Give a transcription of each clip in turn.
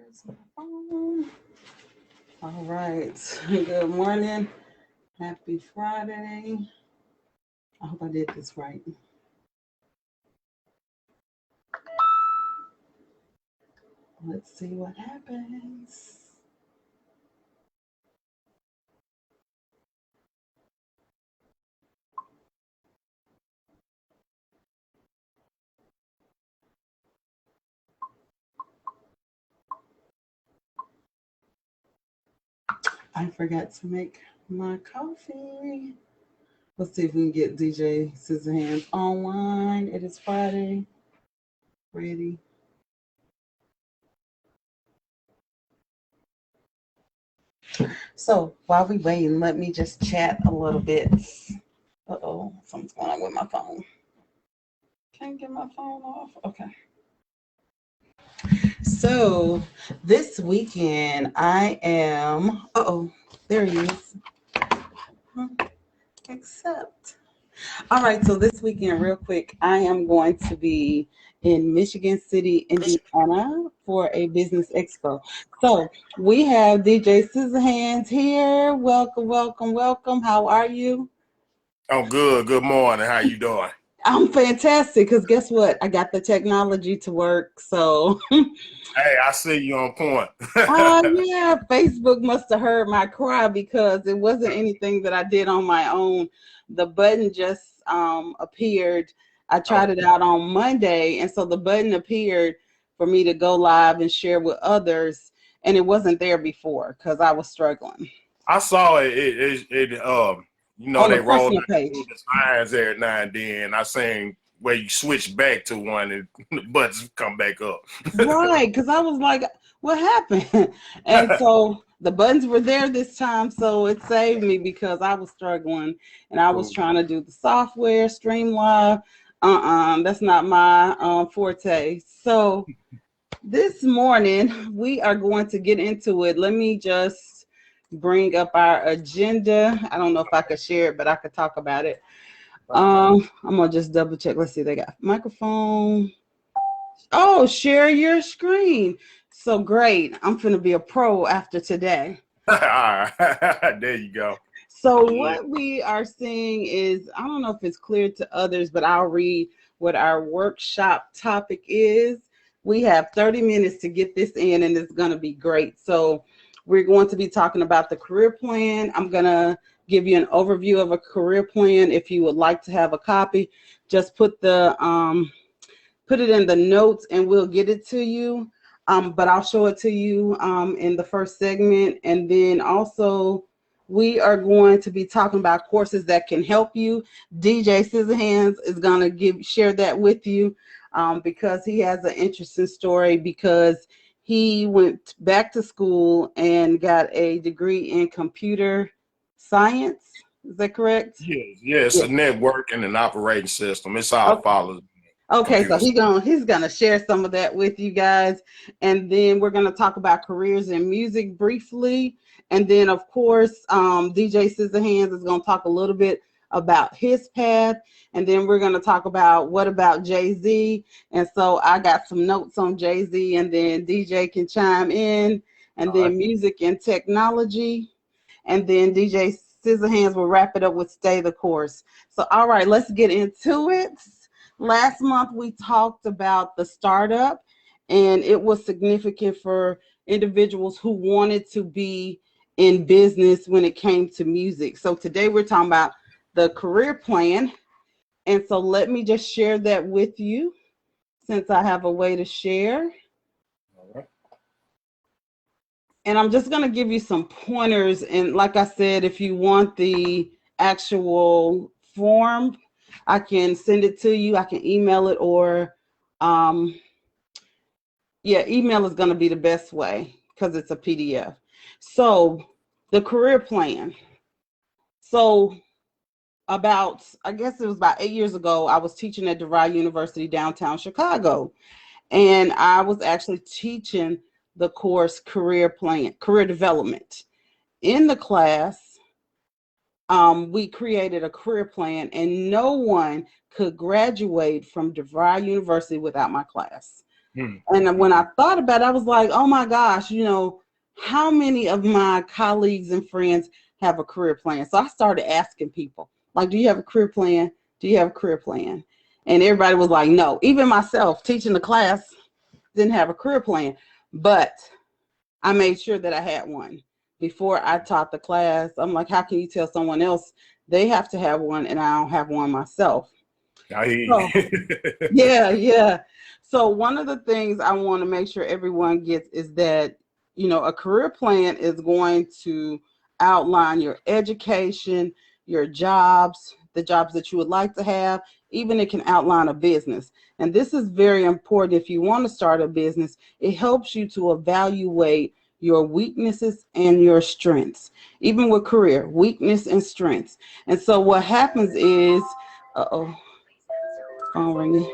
Where's my phone? All right. Good morning. Happy Friday. I hope I did this right. Let's see what happens. I forgot to make my coffee. Let's see if we can get DJ Siza Hanz online. It is Friday. Ready. So while we waiting, let me just chat a little bit. Uh-oh, something's going on with my phone. Can't get my phone off. Okay. So this weekend I am, there he is. Accept. All right, so this weekend, real quick, I am going to be in Michigan City, Indiana for a business expo. So we have DJ Siza Hanz here. Welcome, welcome, welcome. How are you? Oh, good. Good morning. How you doing? I'm fantastic because guess what? I got the technology to work. So Hey, I see you on point. yeah, Facebook must have heard my cry because it wasn't anything that I did on my own. The button just appeared. I tried it out on Monday, and so the button appeared for me to go live and share with others, and it wasn't there before because I was struggling. I saw it. On the They roll personal out page. the signs every now and then. I seen where you switch back to one and the buttons come back up. Right, because I was like, what happened? And so the buttons were there this time, so it saved me because I was struggling and I was trying to do the software, stream live. That's not my forte. So this morning we are going to get into it. Let me just bring up our agenda. I don't know if I could share it, but I could talk about it. I'm gonna just double check. Let's see, they got microphone. Oh, share your screen. So great. I'm going to be a pro after today. All right. There you go. So what we are seeing is, I don't know if it's clear to others, but I'll read what our workshop topic is. We have 30 minutes to get this in, and it's going to be great. So we're going to be talking about the career plan. I'm going to give you an overview of a career plan. If you would like to have a copy, just put it in the notes and we'll get it to you. But I'll show it to you in the first segment. And then also we are going to be talking about courses that can help you. DJ Siza Hanz is going to share that with you because he has an interesting story because he went back to school and got a degree in computer science. Is that correct? Yes. A networking and operating system. It's all follows. Okay, so he's gonna share some of that with you guys, and then we're gonna talk about careers in music briefly, and then of course DJ Siza Hanz is gonna talk a little bit about his path, and then we're gonna talk about what about Jay-Z, and so I got some notes on Jay-Z, and then DJ can chime in, and then music and technology, and then DJ Siza Hanz will wrap it up with stay the course. So all right, let's get into it. Last month, we talked about the startup, and it was significant for individuals who wanted to be in business when it came to music. So today we're talking about the career plan. And so let me just share that with you since I have a way to share. And I'm just going to give you some pointers. And like I said, if you want the actual form, I can send it to you. I can email it or, email is going to be the best way because it's a PDF. So the career plan. So I guess it was about 8 years ago, I was teaching at DeVry University, downtown Chicago. And I was actually teaching the course career development. In the class, we created a career plan, and no one could graduate from DeVry University without my class. And when I thought about it, I was like, oh my gosh, you know, how many of my colleagues and friends have a career plan? So I started asking people, like, do you have a career plan? Do you have a career plan? And everybody was like, no. Even myself, teaching the class, didn't have a career plan. But I made sure that I had one. Before I taught the class, I'm like, how can you tell someone else they have to have one and I don't have one myself? So, yeah. So one of the things I want to make sure everyone gets is that, you know, a career plan is going to outline your education, your jobs, the jobs that you would like to have. Even it can outline a business. And this is very important if you want to start a business. It helps you to evaluate your weaknesses and your strengths, even with career, weakness and strengths. And so what happens is, phone ringing.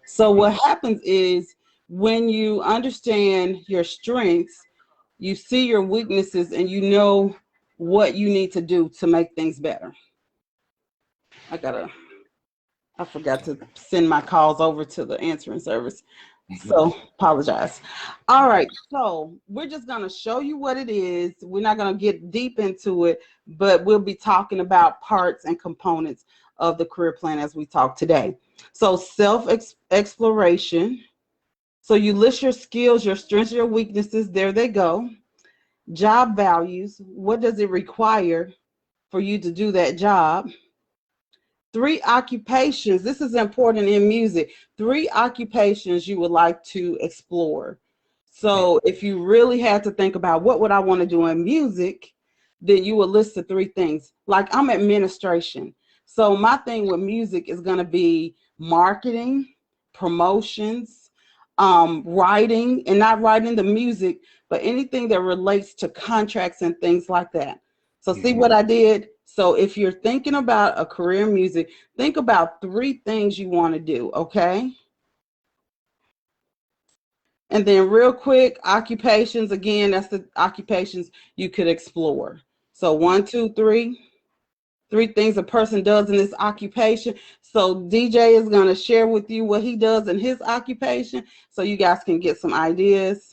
So what happens is when you understand your strengths, you see your weaknesses and you know what you need to do to make things better. I forgot to send my calls over to the answering service. So apologize. All right. So we're just going to show you what it is. We're not going to get deep into it, but we'll be talking about parts and components of the career plan as we talk today. So self-exploration. So you list your skills, your strengths, your weaknesses. There they go. Job values. What does it require for you to do that job? 3 occupations. This is important in music. 3 occupations you would like to explore. So if you really had to think about what would I want to do in music, then you would list the 3 things. Like I'm administration. So my thing with music is going to be marketing, promotions, writing, and not writing the music, but anything that relates to contracts and things like that. So see what I did? So if you're thinking about a career in music, think about 3 things you want to do, okay? And then real quick, occupations, again, that's the occupations you could explore. So 1, 2, 3. 3 things a person does in this occupation. So DJ is going to share with you what he does in his occupation so you guys can get some ideas.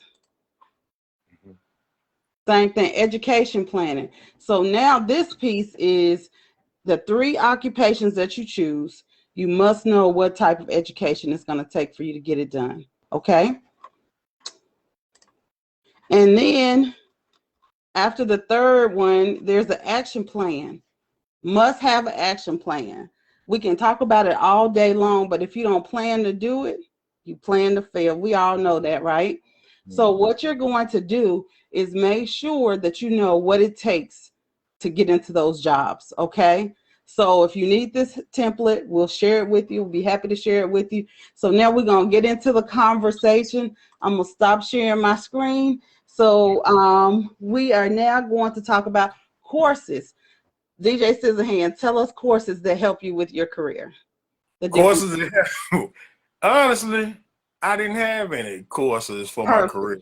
Same thing, education planning. So now this piece is the 3 occupations that you choose. You must know what type of education it's going to take for you to get it done. Okay. And then after the 3rd one, there's an action plan. Must have an action plan. We can talk about it all day long, but if you don't plan to do it, you plan to fail. We all know that, right? So what you're going to do is make sure that you know what it takes to get into those jobs, okay? So if you need this template, we'll share it with you. We'll be happy to share it with you. So now we're going to get into the conversation. I'm going to stop sharing my screen. So we are now going to talk about courses. DJ Siza Hanz, tell us courses that help you with your career. Courses that help. Honestly, I didn't have any courses for my career.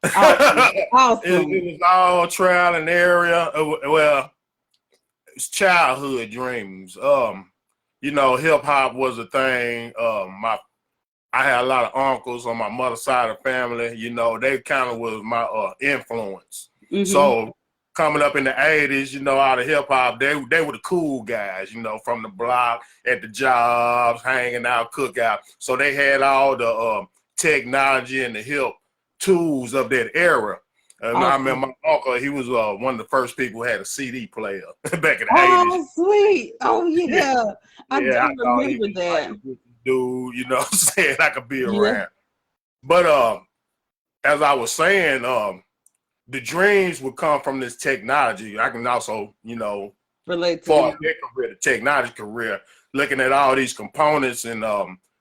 Awesome. It was all trial and error. Well, it's childhood dreams. You know, hip hop was a thing. I had a lot of uncles on my mother's side of the family. You know, they kind of was my influence. So coming up in the 80s, you know, out of hip hop, they were the cool guys, you know, from the block, at the jobs, hanging out, cookout. So they had all the technology and the hip tools of that era. I remember my uncle, he was one of the first people who had a CD player back in the 80s. Oh, sweet. Oh, yeah. I do remember that. Like dude, you know what I'm saying? I could be around. But as I was saying, the dreams would come from this technology. I can also, you know, relate to for their career, the technology career, looking at all these components and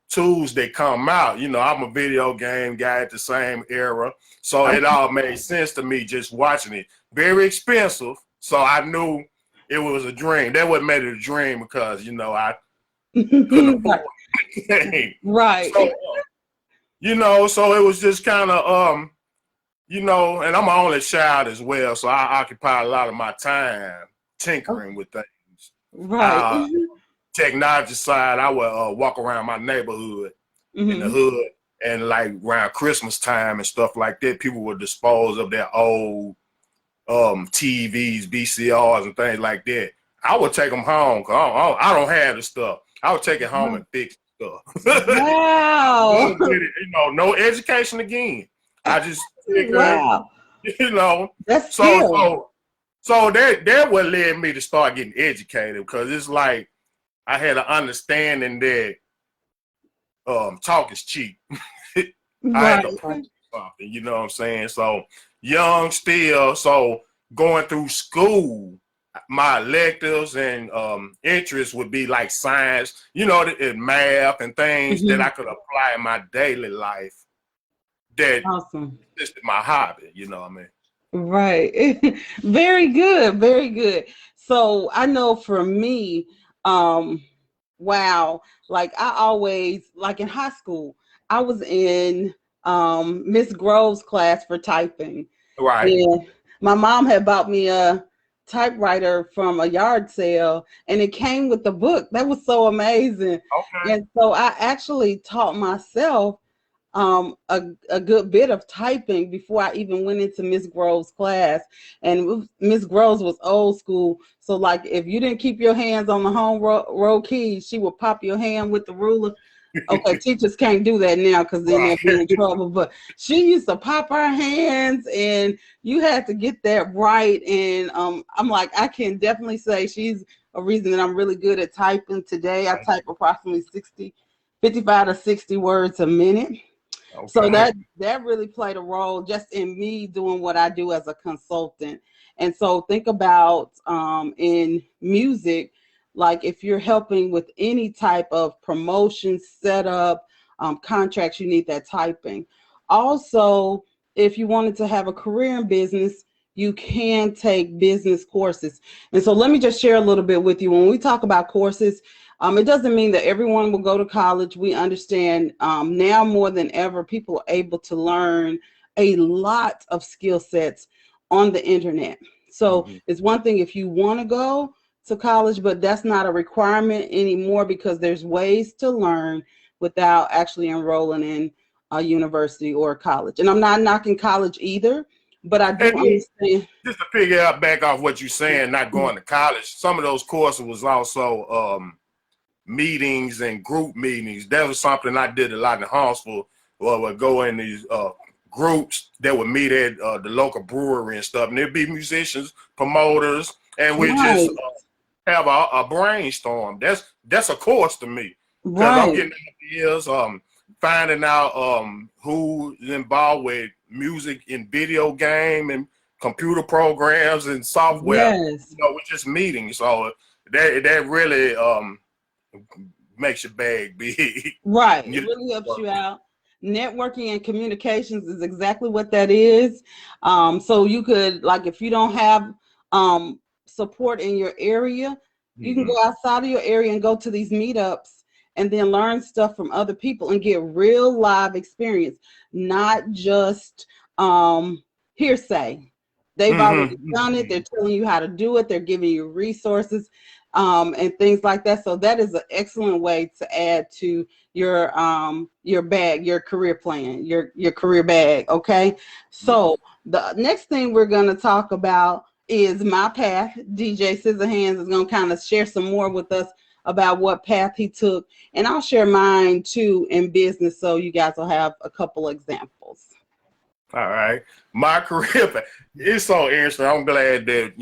tools that come out. You know, I'm a video game guy at the same era, so it all made sense to me just watching it. Very expensive, so I knew it was a dream. That what made it a dream because, you know, I couldn't afford it. Right. So, you know, so it was just kind of you know, and I'm an only child as well, so I occupy a lot of my time tinkering with things. Right. Technology side, I would walk around my neighborhood in the hood, and like around Christmas time and stuff like that, people would dispose of their old TVs, VCRs, and things like that. I would take them home because I don't have the stuff. I would take it home and fix stuff. Wow. No education again. I just figured, Wow. That's so that what led me to start getting educated, because it's like I had an understanding that talk is cheap. I had to prove something, you know what I'm saying? So young still, so going through school, my electives and interests would be like science, and math and things that I could apply in my daily life. That is my hobby, you know what I mean? Right. Very good. Very good. So I know for me, wow, like I always, like in high school, I was in Miss Grove's class for typing. Right. And my mom had bought me a typewriter from a yard sale, and it came with the book. That was so amazing. Okay. And so I actually taught myself a good bit of typing before I even went into Miss Grove's class. And Miss Grove's was old school. So like if you didn't keep your hands on the home row keys, she would pop your hand with the ruler. Okay, teachers can't do that now because then they'll be in trouble. But she used to pop our hands, and you had to get that right. And I'm like, I can definitely say she's a reason that I'm really good at typing today. I type approximately 55 to 60 words a minute. Okay. So that really played a role just in me doing what I do as a consultant. And so think about in music, like if you're helping with any type of promotion, setup, contracts, you need that typing. Also, if you wanted to have a career in business, you can take business courses. And so let me just share a little bit with you. When we talk about courses, it doesn't mean that everyone will go to college. We understand now more than ever, people are able to learn a lot of skill sets on the internet. So it's one thing if you want to go to college, but that's not a requirement anymore because there's ways to learn without actually enrolling in a university or a college. And I'm not knocking college either, but I do understand. Just to figure back off what you're saying, not going to college, some of those courses was also meetings and group meetings. That was something I did a lot in Huntsville, where would go in these groups that would meet at the local brewery and stuff. And there'd be musicians, promoters, and we just have a brainstorm. That's a course to me. Because I'm getting ideas, finding out who's involved with music and video game and computer programs and software. Yes. We're just meeting. So that really makes your bag big. Right. It really helps you out. Networking and communications is exactly what that is. So you could, like, if you don't have support in your area, you can go outside of your area and go to these meetups and then learn stuff from other people and get real live experience, not just hearsay. They've already done it. They're telling you how to do it. They're giving you resources and things like that. So that is an excellent way to add to your bag, your career plan, your career bag. Okay. So the next thing we're going to talk about is my path. DJ Siza Hanz is going to kind of share some more with us about what path he took, and I'll share mine too in business, so you guys will have a couple examples. All right, my career path, it's so interesting. I'm glad that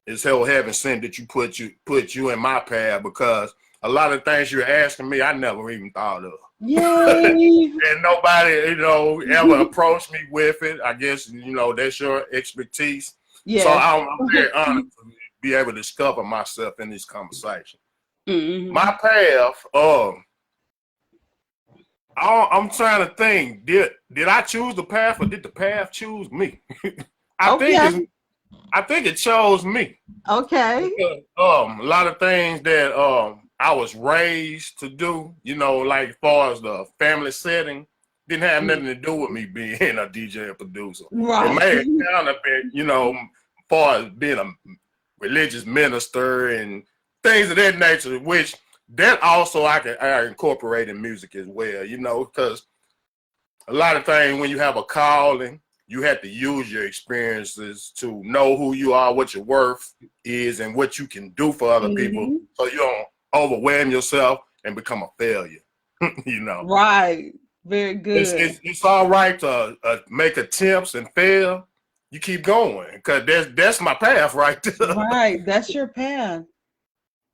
it's hell heaven sent that you put you in my path, because a lot of things you're asking me I never even thought of. Yay! And nobody ever approached me with it. I guess that's your expertise. Yeah. So I'm very honored to be able to discover myself in this conversation. My path, I'm trying to think. Did I choose the path, or did the path choose me? I think it chose me. Okay. Because, a lot of things that I was raised to do, like as far as the family setting, didn't have nothing to do with me being a DJ or producer. Right. It may have kind of been, as far as being a religious minister and things of that nature, which that also I incorporate in music as well, because a lot of things when you have a calling, you have to use your experiences to know who you are, what your worth is, and what you can do for other people, so you don't overwhelm yourself and become a failure. You know, right? Very good. It's all right to make attempts and fail. You keep going, because that's my path right there. Right, that's your path.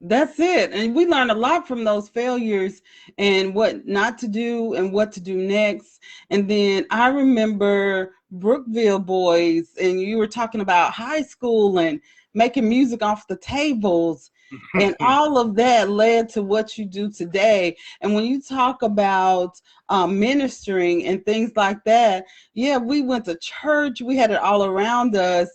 That's it. And we learn a lot from those failures and what not to do and what to do next. And then I remember Brookville Boys, and you were talking about high school and making music off the tables. And all of that led to what you do today. And when you talk about ministering and things like that, yeah, we went to church. We had it all around us.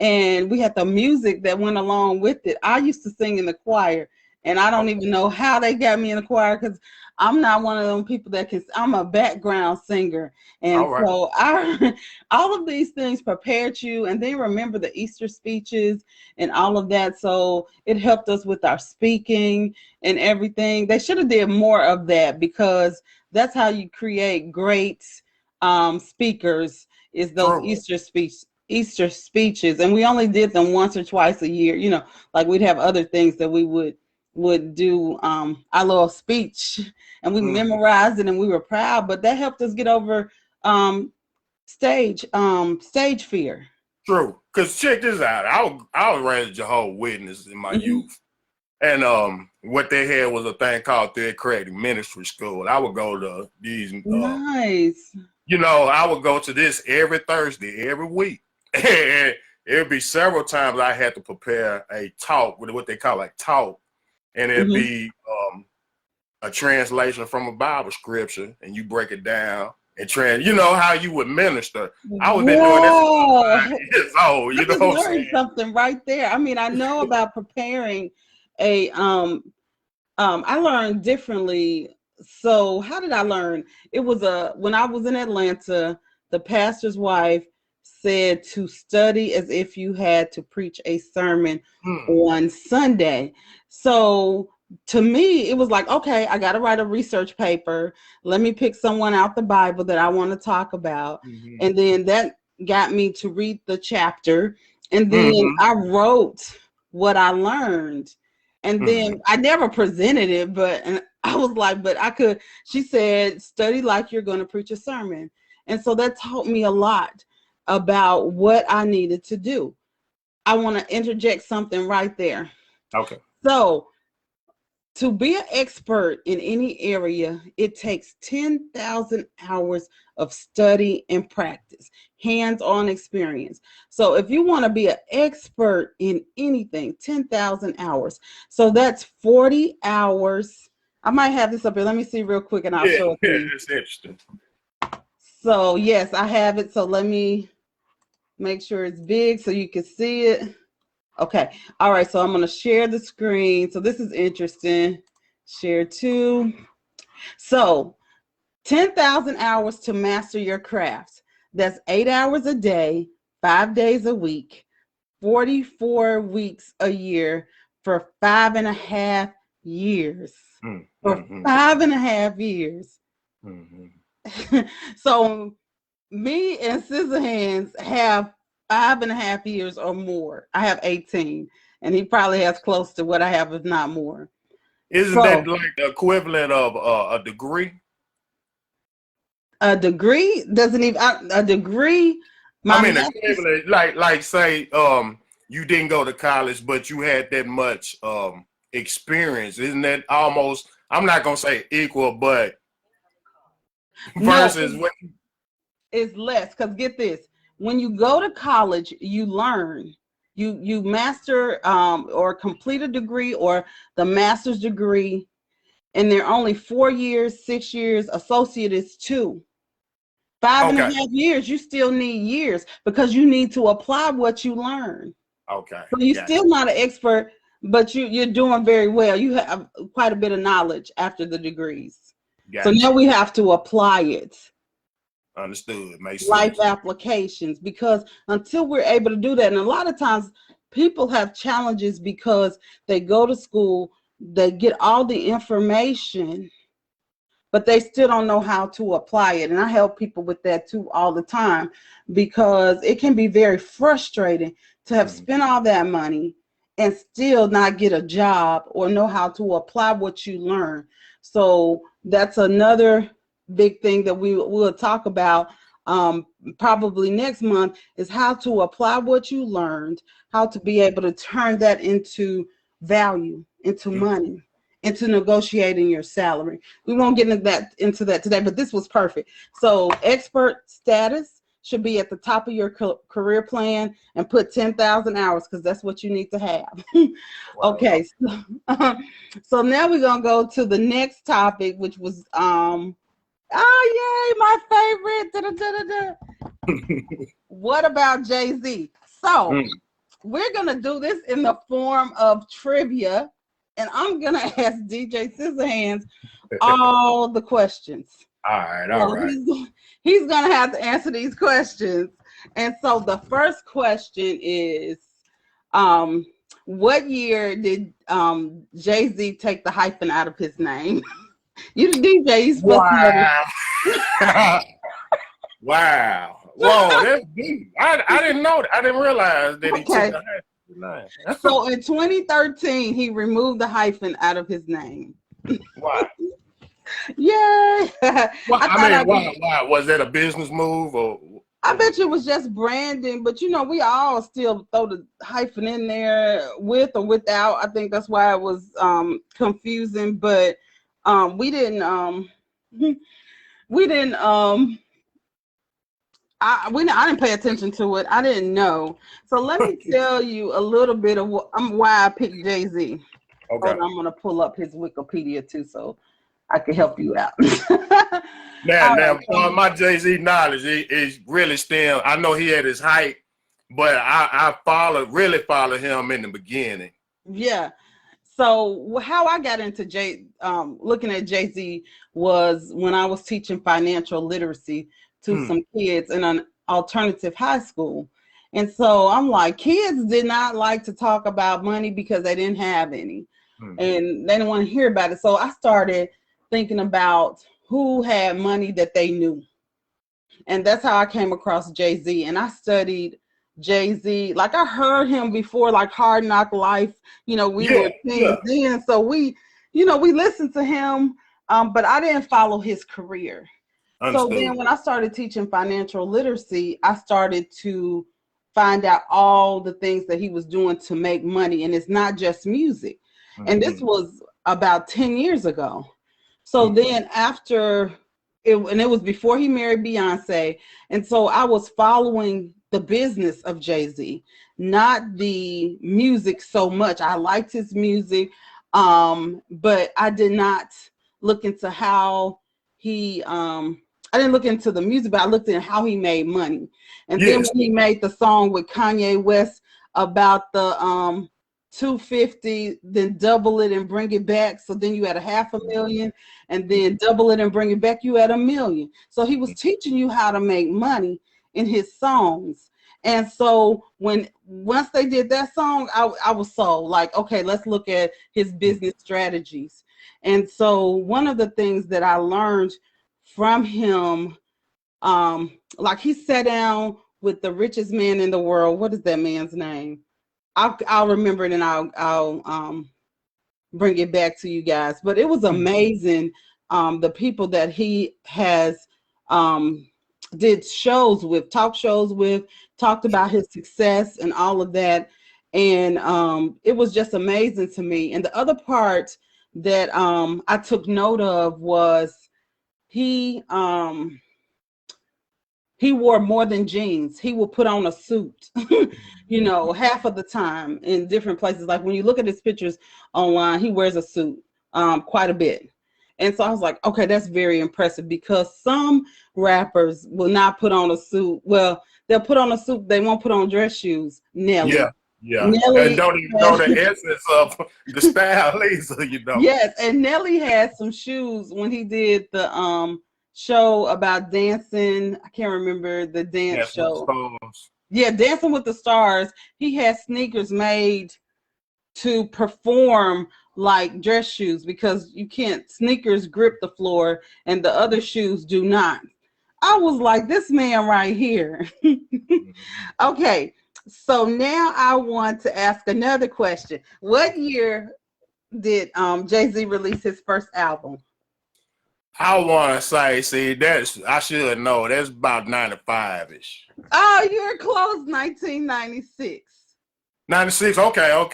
And we had the music that went along with it. I used to sing in the choir, and I don't even know how they got me in the choir, because I'm not one of them people that can. I'm a background singer, and so all of these things prepared you. And then remember the Easter speeches and all of that. So it helped us with our speaking and everything. They should have did more of that, because that's how you create great speakers. Is those Easter speeches, and we only did them once or twice a year. You know, like we'd have other things that we would do our little speech, and we memorized it, and we were proud. But that helped us get over stage fear. True, because check this out. I was raised a Jehovah's Witness in my youth, and what they had was a thing called Theocratic Ministry School. I would go to these. Nice. You know, I would go to this every Thursday, every week. And it'd be several times I had to prepare a talk, with what they call a talk, and it'd be a translation from a Bible scripture, and you break it down and you know how you would minister. I was been doing this for 5 years old. You know what I'm saying? Something right there. I mean, I know about preparing a I learned differently. So how did I learn? It was when I was in Atlanta, the pastor's wife said to study as if you had to preach a sermon on Sunday. So to me, it was like, okay, I got to write a research paper. Let me pick someone out the Bible that I want to talk about. And then that got me to read the chapter. And then I wrote what I learned. And then I never presented it, and I was like, but I could. She said, study like you're going to preach a sermon. And so that taught me a lot about what I needed to do. I want to interject something right there. Okay. So to be an expert in any area, it takes 10,000 hours of study and practice, hands-on experience. So if you want to be an expert in anything, 10,000 hours. So that's 40 hours. I might have this up here. Let me see real quick, and I'll show it to you. It's interesting. So yes, I have it. So let me make sure it's big so you can see it. Okay. All right. So I'm going to share the screen. So this is interesting. Share too. So 10,000 hours to master your craft. That's 8 hours a day, 5 days a week, 44 weeks a year for 5.5 years. For 5.5 years. So me and Siza Hanz have 5.5 years or more. I have 18, and he probably has close to what I have, if not more. Isn't that like the equivalent of a degree? A degree doesn't even a degree. Equivalent, like say you didn't go to college, but you had that much experience. Isn't that almost? I'm not gonna say equal, but versus what? It's less, because get this. When you go to college, you learn, you master or complete a degree or the master's degree, and they're only 4 years, 6 years. Associate is 2. 5.5 years, you still need years, because you need to apply what you learn. Okay. So you're still not an expert, but you're doing very well. You have quite a bit of knowledge after the degrees. So now we have to apply it. Understood. Makes Life sense. applications, because until we're able to do that, and a lot of times people have challenges because they go to school, they get all the information, but they still don't know how to apply it. And I help people with that too all the time, because it can be very frustrating to have spent all that money and still not get a job or know how to apply what you learn. So that's another big thing that we'll talk about probably next month, is how to apply what you learned, how to be able to turn that into value, into money, into negotiating your salary. We won't get into that today, but this was perfect. So expert status should be at the top of your career plan, and put 10,000 hours, because that's what you need to have. Wow. Okay, so now we're gonna go to the next topic, which was yay, my favorite. What about Jay-Z? So we're gonna do this in the form of trivia, and I'm gonna ask DJ Siza Hanz all the questions. All right. He's gonna have to answer these questions. And so the first question is, what year did Jay-Z take the hyphen out of his name? You the DJ, you supposed to know. Wow. Whoa, that's deep. I didn't know that. I didn't realize that he took the hyphen. So in 2013, he removed the hyphen out of his name. Why? Yeah. Well, why? Was that a business move, or? I bet you it was just branding, but we all still throw the hyphen in there with or without. I think that's why it was confusing, but we didn't I didn't pay attention to it. I didn't know. So let me tell you a little bit of why I picked Jay-Z. Okay. Hold on, I'm gonna pull up his Wikipedia too, so I can help you out. Now, my Jay-Z knowledge is really still. I know he had his height, but I really followed him in the beginning. Yeah. So how I got into looking at Jay-Z was when I was teaching financial literacy to some kids in an alternative high school. And so I'm like, kids did not like to talk about money because they didn't have any. And they didn't want to hear about it. So I started thinking about who had money that they knew. And that's how I came across Jay-Z. And I studied Jay-Z. Like, I heard him before, like Hard Knock Life. We were teens then. So we listened to him, but I didn't follow his career. Understood. So then when I started teaching financial literacy, I started to find out all the things that he was doing to make money. And it's not just music. And this was about 10 years ago. So then after it was before he married Beyonce. And so I was following the business of Jay-Z, not the music so much. I liked his music, but I did not look into how he, I didn't look into the music, but I looked into how he made money. And then when he made the song with Kanye West about the 250, then double it and bring it back. So then you had $500,000, and then double it and bring it back, you had $1 million. So he was teaching you how to make money in his songs. And so once they did that song, I was so like, okay, let's look at his business strategies. And so one of the things that I learned from him, like he sat down with the richest man in the world. What is that man's name? I'll remember it, and I'll bring it back to you guys. But it was amazing, the people that he has did shows with, talk shows with, talked about his success and all of that. And it was just amazing to me. And the other part that I took note of was he wore more than jeans. He will put on a suit, half of the time in different places. Like when you look at his pictures online, he wears a suit quite a bit. And so I was like, okay, that's very impressive, because some rappers will not put on a suit. Well, they'll put on a suit. They won't put on dress shoes. Nelly. Yeah. Nelly, and don't even know the essence of the style either, Yes, and Nelly had some shoes when he did the show about dancing. I can't remember the dance show. Yeah, Dancing with the Stars. He had sneakers made to perform like dress shoes because you can't, sneakers grip the floor and the other shoes do not. I was like, this man right here. Okay, so now I want to ask another question. What year did Jay-Z release his first album? I want to say, see, I should know. That's about 95-ish. Oh, you're close, 1996. 96, okay.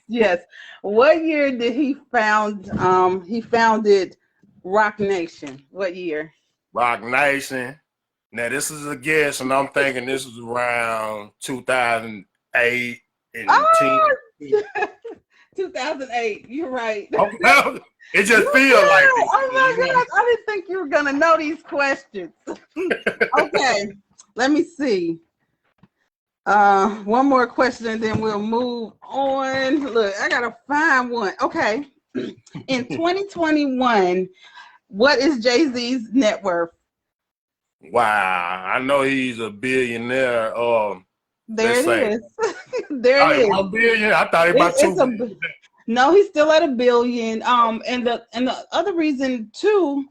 Yes. What year did he founded Rock Nation? What year? Rock Nation. Now, this is a guess, and I'm thinking this is around 2008 and 10. 2008. You're right. Okay. It just feels like it. Oh my gosh, I didn't think you were gonna know these questions. Okay, let me see. One more question and then we'll move on. Look, I gotta find one. Okay. In 2021, what is Jay-Z's net worth? Wow, I know he's a billionaire. There it is. There it is. 1 billion. I thought he about 2 billion. No, he's still at $1 billion. And the other reason too,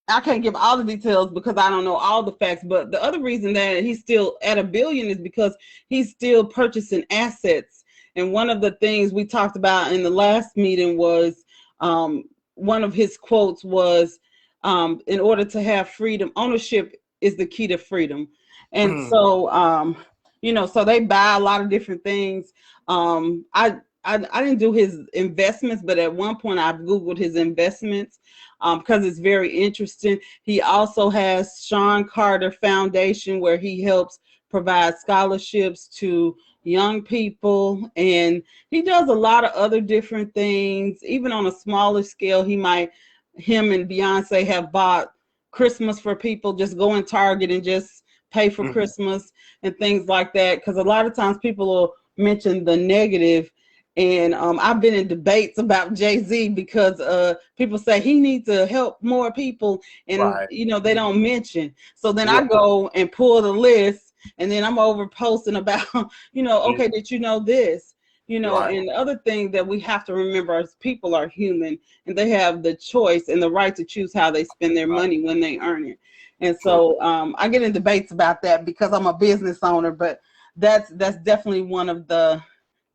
I can't give all the details because I don't know all the facts, but the other reason that he's still at $1 billion is because he's still purchasing assets. And one of the things we talked about in the last meeting was one of his quotes was, in order to have freedom, ownership is the key to freedom. And so, so they buy a lot of different things. I didn't do his investments, but at one point I've Googled his investments because it's very interesting. He also has Sean Carter Foundation where he helps provide scholarships to young people. And he does a lot of other different things, even on a smaller scale. Him and Beyonce have bought Christmas for people, just go in Target and just pay for Christmas and things like that. Because a lot of times people will mention the negative. And I've been in debates about Jay-Z because people say he needs to help more people and, they don't mention. So then I go and pull the list and then I'm over posting about, okay, did you know this? And the other thing that we have to remember is people are human and they have the choice and the right to choose how they spend their money when they earn it. And so I get in debates about that because I'm a business owner, but that's definitely one of the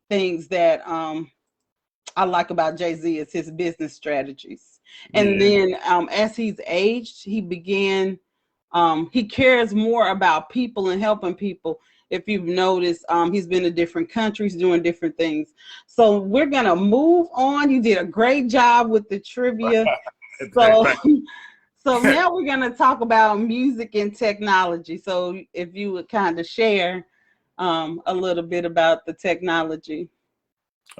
things that I like about Jay-Z is his business strategies. And then as he's aged, he began, he cares more about people and helping people. If you've noticed, he's been to different countries doing different things. So we're going to move on. You did a great job with the trivia. So now we're going to talk about music and technology. So if you would kind of share a little bit about the technology.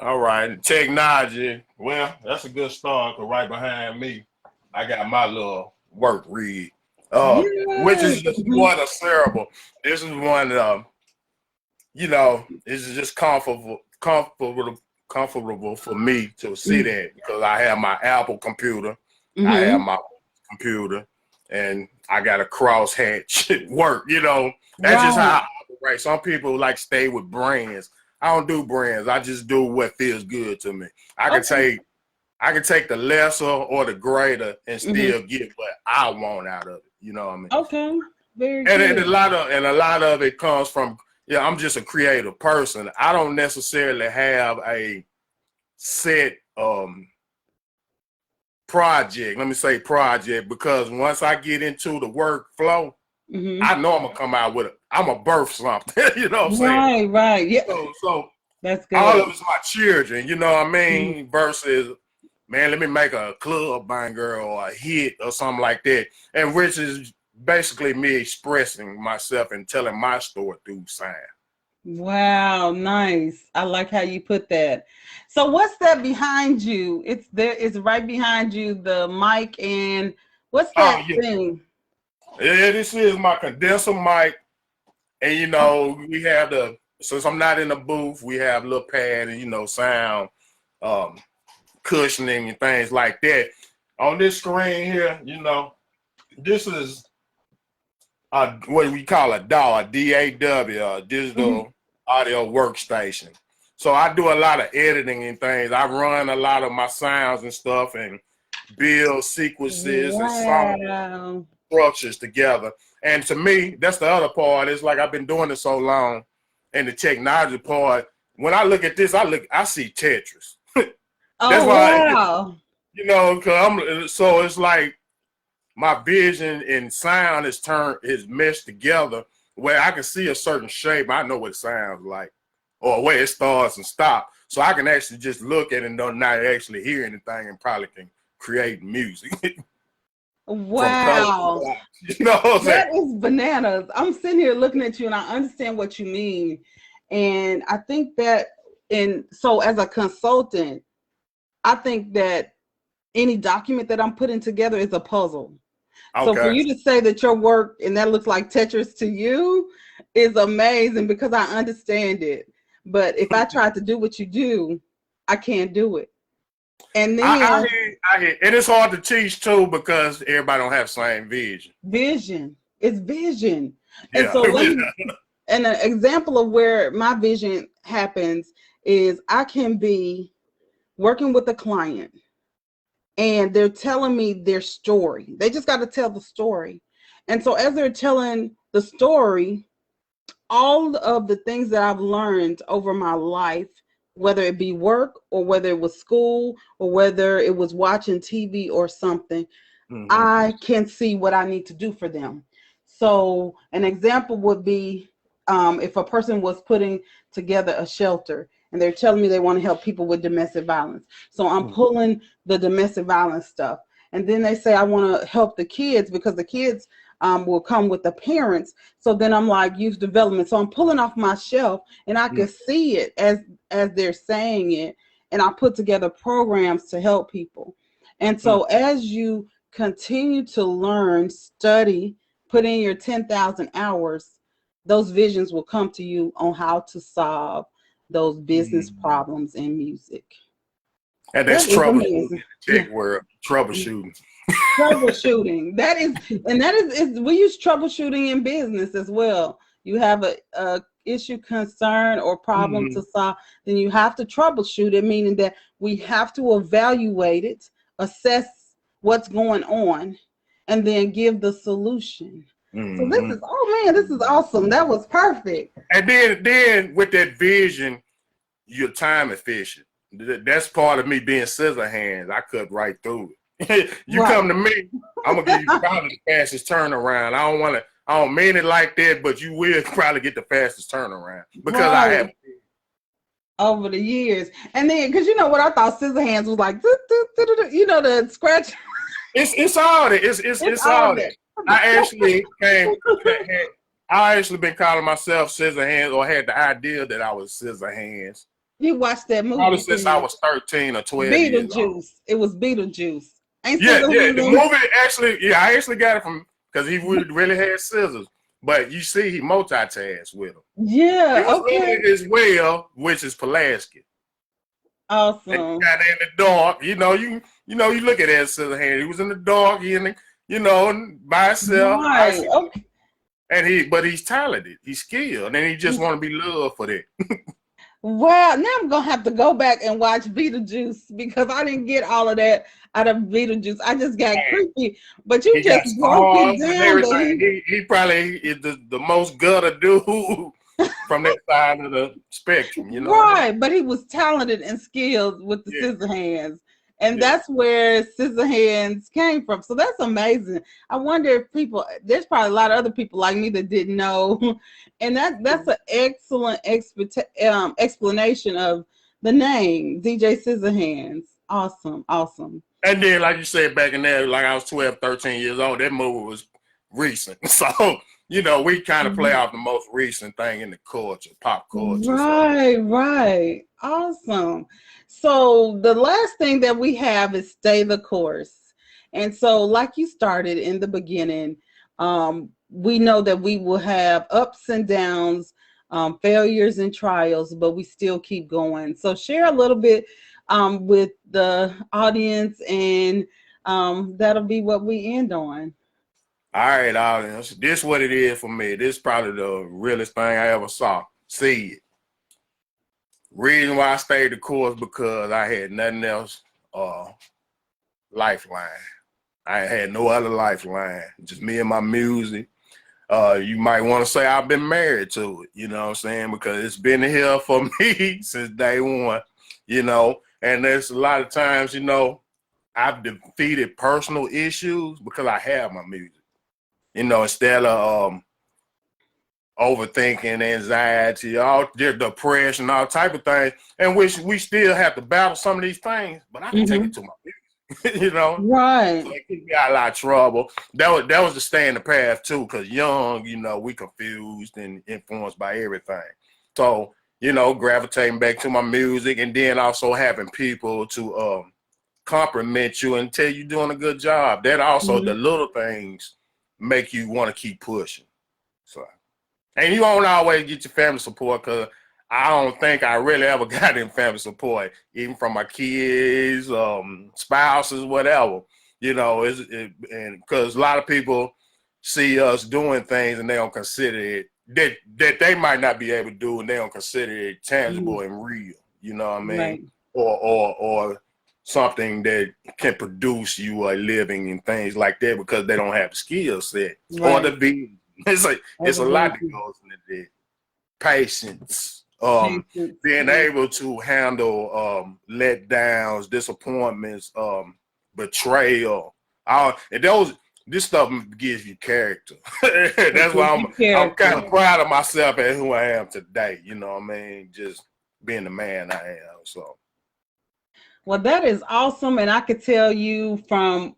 All right, technology. Well, that's a good start. Cause right behind me, I got my little work rig, which is just one of several. This is one, this is just comfortable for me to sit in because I have my Apple computer, I have my computer, and I got a crosshatch work. That's just how I operate. Some people like stay with brands. I don't do brands. I just do what feels good to me. I can take the lesser or the greater and still get what I want out of it. You know what I mean? Okay. Very good. And a lot of it comes from, I'm just a creative person. I don't necessarily have a set project. Let me say project, because once I get into the workflow, I know I'm gonna come out with it. I'm a birth something. You know what I'm saying? Right. Yeah. So that's good. All of it's my children. You know what I mean? Versus, man, let me make a club banger or a hit or something like that. And which is basically me expressing myself and telling my story through sound. Wow, nice. I like how you put that. So what's that behind you? It's right behind you, the mic, and what's that thing? Yeah, this is my condenser mic. And we have since I'm not in the booth, we have a little pad and sound cushioning and things like that. On this screen here, this is what we call a DAW, a DAW, a digital audio workstation. So I do a lot of editing and things. I run a lot of my sounds and stuff and build sequences and song structures together. And to me, that's the other part. It's like I've been doing it so long, and the technology part. When I look at this, I see Tetris. That's why, you know, so it's like my vision and sound is meshed together where I can see a certain shape. I know what it sounds like or where it starts and stops. So I can actually just look at it and not actually hear anything and probably can create music. Wow. You know what I'm saying? That is bananas. I'm sitting here looking at you and I understand what you mean. And I think that so as a consultant, I think that any document that I'm putting together is a puzzle. Okay. So for you to say that your work and that looks like Tetris to you is amazing because I understand it. But if I tried to do what you do, I can't do it. And then I hear, and it's hard to teach too because everybody don't have the same vision. It's vision. Yeah. And so and an example of where my vision happens is I can be working with a client and they're telling me their story. They just got to tell the story. And so as they're telling the story, all of the things that I've learned over my life, whether it be work or whether it was school or whether it was watching TV or something, I can see what I need to do for them. So an example would be if a person was putting together a shelter and they're telling me they want to help people with domestic violence. So I'm pulling the domestic violence stuff. And then they say, I want to help the kids because the kids will come with the parents. So then I'm like youth development. So I'm pulling off my shelf and I can see it as they're saying it. And I put together programs to help people. And so as you continue to learn, study, put in your 10,000 hours, those visions will come to you on how to solve those business problems in music. And that's troubleshooting. Troubleshooting. Troubleshooting. That is we use troubleshooting in business as well. You have a issue, concern, or problem to solve, then you have to troubleshoot it, meaning that we have to evaluate it, assess what's going on, and then give the solution. So this is awesome. That was perfect. And then with that vision, you're time efficient. That's part of me being Siza Hanz. I cut right through it. You come to me, I'm gonna give you probably the fastest turnaround. I don't mean it like that, but you will probably get the fastest turnaround because I have over the years. And then because you know what I thought Siza Hanz was like, you know, the scratch. It's all that. It's all that. I actually been calling myself Siza Hanz, or had the idea that I was Siza Hanz. You watched that movie probably since I was 13 or 12 years old. It was Beetlejuice. The movie actually, I actually got it from because he really had scissors. But you see, he multitasked with them. Yeah, okay. As well, which is Pulaski. Awesome. And got in the dark. You look at that Siza Hanz. He was in the dark. By himself. Right. Okay. And but he's talented. He's skilled, and he just want to be loved for that. Wow. Now I'm gonna have to go back and watch Beetlejuice because I didn't get all of that out of Beetlejuice. I just got creepy. But you just broke it down. He probably is the most gutter dude from that side of the spectrum, Right, but he was talented and skilled with the Siza Hanz. And that's where Siza Hanz came from. So that's amazing. I wonder if there's probably a lot of other people like me that didn't know. And that's an excellent explanation of the name, DJ Siza Hanz. Awesome, awesome. And then, like you said, back in there, like I was 12, 13 years old, that movie was recent. So, we kind of play off the most recent thing in the culture, pop culture. Right. Awesome. So the last thing that we have is stay the course. And so like you started in the beginning, we know that we will have ups and downs, failures and trials, but we still keep going. So share a little bit with the audience, and that'll be what we end on. All right, audience. This is what it is for me. This is probably the realest thing I ever saw. See it. reason why I stayed the course because I had nothing else. Lifeline. I had no other lifeline. Just me and my music. You might want to say I've been married to it, you know what I'm saying? Because it's been here for me since day one, you know. And there's a lot of times, you know, I've defeated personal issues because I have my music. You know, instead of overthinking, anxiety, all depression, all type of things, and which we still have to battle some of these things, but I can take it to my music. You know, right? So it keep me out of a lot of trouble. That was to stay in the path too, because young, you know, we confused and influenced by everything. So, you know, gravitating back to my music, and then also having people to compliment you and tell you doing a good job. That also the little things make you want to keep pushing. So, and you won't always get your family support because I don't think I really ever got any family support, even from my kids, spouses, whatever. You know, and because a lot of people see us doing things and they don't consider it that they might not be able to do, and they don't consider it tangible and real. You know what I mean? Right. Or something that can produce you a living and things like that because they don't have the skill set or the vision. It's a lot that goes into that. Patience. Being able to handle letdowns, disappointments, betrayal, and this stuff gives you character. That's why I'm kind of proud of myself and who I am today. You know what I mean? Just being the man I am. So. Well, that is awesome. And I could tell you from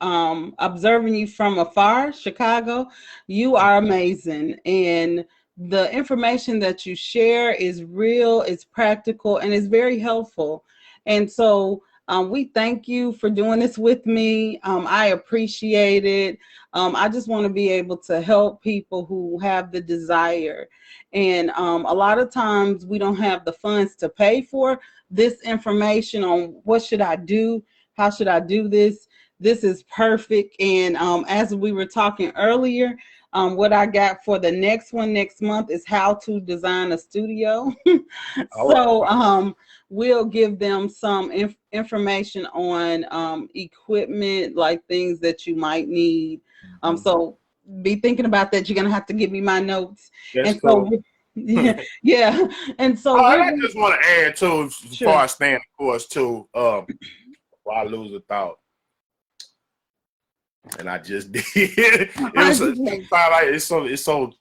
observing you from afar, Chicago, you are amazing. And the information that you share is real, it's practical, and it's very helpful. And so we thank you for doing this with me. I appreciate it. I just want to be able to help people who have the desire. And a lot of times we don't have the funds to pay for this information on what should I do, how should I do this. This is perfect. And as we were talking earlier, what I got for the next month is how to design a studio. So we'll give them some information on equipment, like things that you might need. So be thinking about that. You're going to have to give me my notes. That's and cool. So yeah. And so I just want to add too, Sure. before I stand of course too, while I lose a thought. And I just did. It's so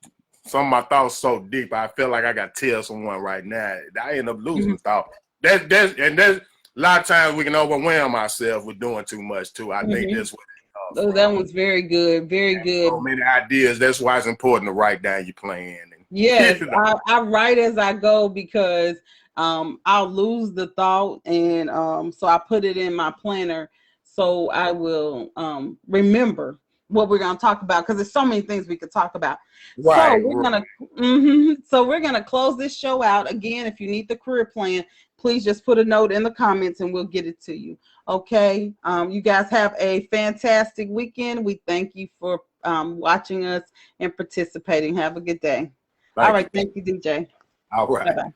some of my thoughts so deep. I feel like I got to tell someone right now. I end up losing the thought. There's a lot of times we can overwhelm ourselves with doing too much too. I think that's what it comes from. That was very good. Very good. So many ideas. That's why it's important to write down your plan. Yes, I write as I go because I'll lose the thought, and so I put it in my planner so I will remember what we're going to talk about, because there's so many things we could talk about. Right. So we're gonna close this show out. Again, if you need the career plan, please just put a note in the comments and we'll get it to you. Okay. You guys have a fantastic weekend. We thank you for watching us and participating. Have a good day. All right. Thank you, DJ. All right. Bye-bye.